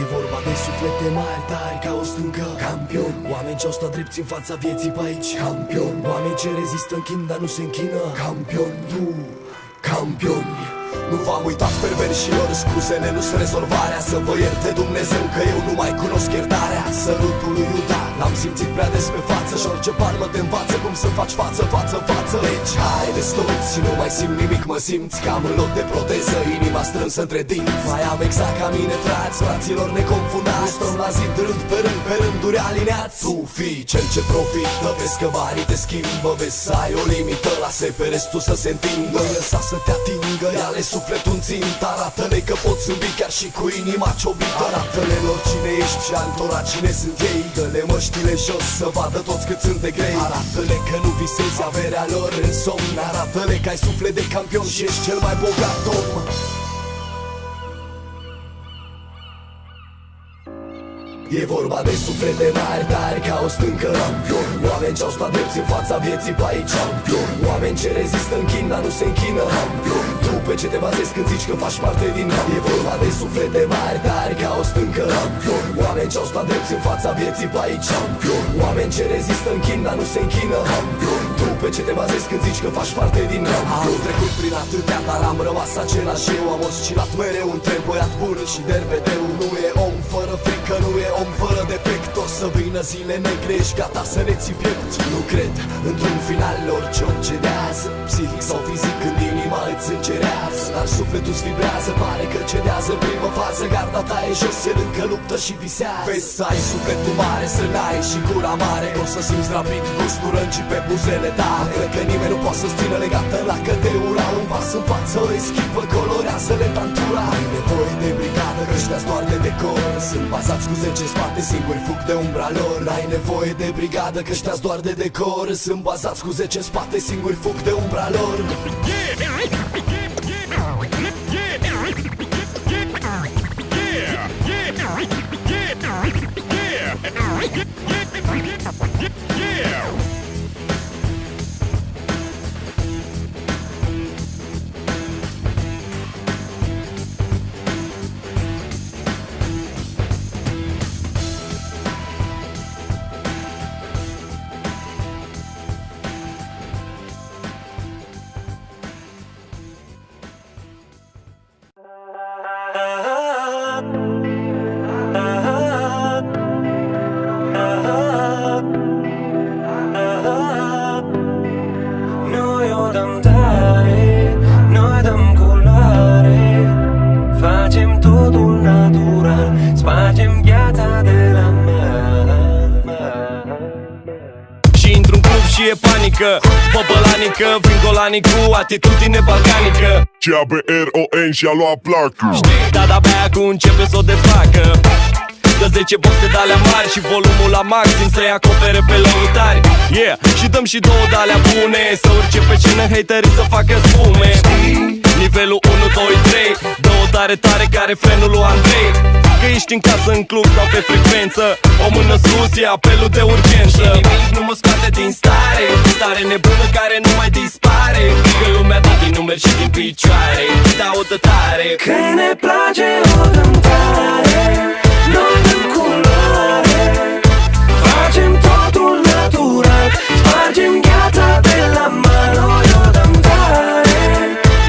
E vorba de suflete mari, tari ca o stâncă. Campion, oameni ce-au stat drepți în fața vieții pe aici. Campion, oameni ce rezistă în chin, dar nu se închină. Campion, tu, campion. Nu v-am uitat perverșilor, scuzele nu sunt rezolvarea. Să vă ierte Dumnezeu că eu nu mai cunosc iertarea. Sărutul lui Iuda l-am simțit prea des pe față și orice palmă te învață cum să faci față, față, față. Deci haideți toți și nu mai simt nimic, mă simți cam în loc de proteză, inima strânsă între dinți. Mai am exact ca mine frați, fraților neconfundați. Nu stăm la zid rând pe rând, pe rânduri alineați. Tu fii cel ce profită, vezi că banii te schimbă. Vezi să ai o limită, lasă pe restul să se întindă. Nu lăsa să te atingă, ia-le sufletul în țint. Arată-le că poți zâmbi chiar și cu inima ciobită. Arată-le lor cine ești și altora cine sunt ei. Dă-le măștile jos să vadă toți cât sunt de grei. Arată-le că nu visezi averea lor în somn. Arată-le că ai suflet de campion și ești cel mai bogat om. E vorba de suflete mari, tari ca o stâncă. Campion, oameni ce-au stat drepți în fața vieții pe aici. Campion, oameni ce rezistă în chin, dar nu se închină. Campion, tu pe ce te bazezi când zici că faci parte din ram? E vorba de suflete mari, tari ca o stâncă. Campion, oameni ce-au stat drepți în fața vieții pe aici. Campion, oameni ce rezistă în chin, dar nu se închină. Campion, tu pe ce te bazezi când zici că faci parte din ram? Am trecut prin atâtea, dar am rămas același eu. Am oscilat mereu între băiat bun și derbedeu. Nu e om fără frică, nu e om fără defect. O să vină zile negre, ești gata să le ții piept. Nu cred într-un final, orice om cedează, psihic sau fizic, când inima îți încerează. Dar sufletul îți vibrează, pare că cedează în primă fază. Garda ta e jos, el încă luptă și visează. Vezi să ai sufletul mare, să n-ai și gura mare. O să simți rapid gustul răncii pe buzele tale. Cred că nimeni nu poate să-ți țină legată la cădeura. Un pas în față, o eschivă, colorează-le tantura. Ai nevoie de brigadă, că ăștia-s doar de decor. Sunt bazați cu 10 în spate, singuri fug de umbra lor. N-ai nevoie de brigadă, că ăștia-s doar de decor. Sunt bazați cu 10 în spate, singuri fug de umbra lor. Noi o dăm tare, noi dăm culoare, facem totul natural, spargem gheața de la mal. Și intru-n club și e panică, băbălanică, vin golanii cu atitudine balcanică. CABRON și-a luat placă. Știi, dar de-abia acum începe să o desfacă. Dă 10 boxe de-alea mari și volumul la maxim să-i acopere pe lăutari. Yeah, și dăm și două de-alea bune, să urce pe scenă haterii să facă spume. Nivelul 1, 2, 3, două tare tare care frenul lui Andrei. Că ești în casă, în club sau pe frecvență, o mână sus e apelul de urgență. Și nimic nu mă scoate din stare, stare nebună care nu mai dispare. Că lumea da din numeri și din picioare, da o dă tare. Că ne place o dăm tare, noi dăm culoare, facem totul natural, spargem gheața de la mal. Noi o dăm tare,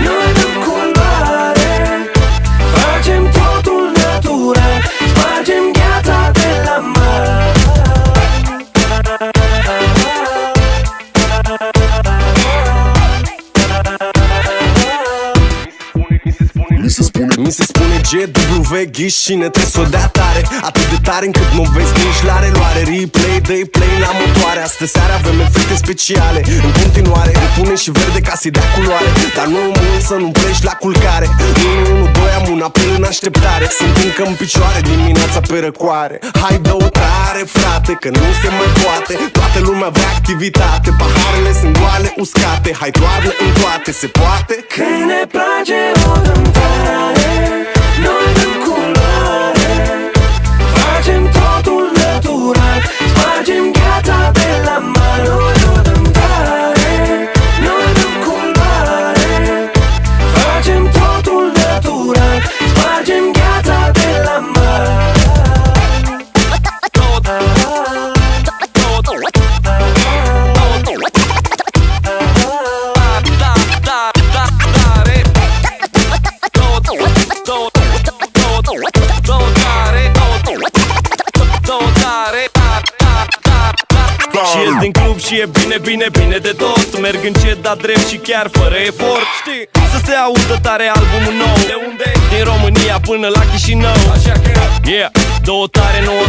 noi dăm culoare, facem totul natural, spargem gheața de la mal. Mi se spune GW ghiși și ne trebuie să o dea tare. Atât de tare încât nu vezi nici la reluare. Replay, day play la motoare. Astă seară avem efecte speciale. În continuare repune și verde ca să-i dea culoare. Dar nu mult să nu pleci la culcare. 1, 2, am un apel în așteptare. Sunt încă în picioare dimineața pe răcoare. Hai dă-o tare frate, că nu se mai poate. Toată lumea vrea activitate, paharele sunt goale, uscate. Hai toarnă în toate, se poate? Că ne place o dăm tare, noi dăm culoare, facem totul natural, spargem gheața de la mal. Noi o dăm tare, noi dăm culoare, facem totul natural, spargem gheața de la mal. Și ies din club și e bine, bine, bine de tot. Merg încet, dar drept și chiar fără efort. Știi, să se audă tare albumul nou. De unde? Din România până la Chișinău. Așa că, yeah, două tare nouă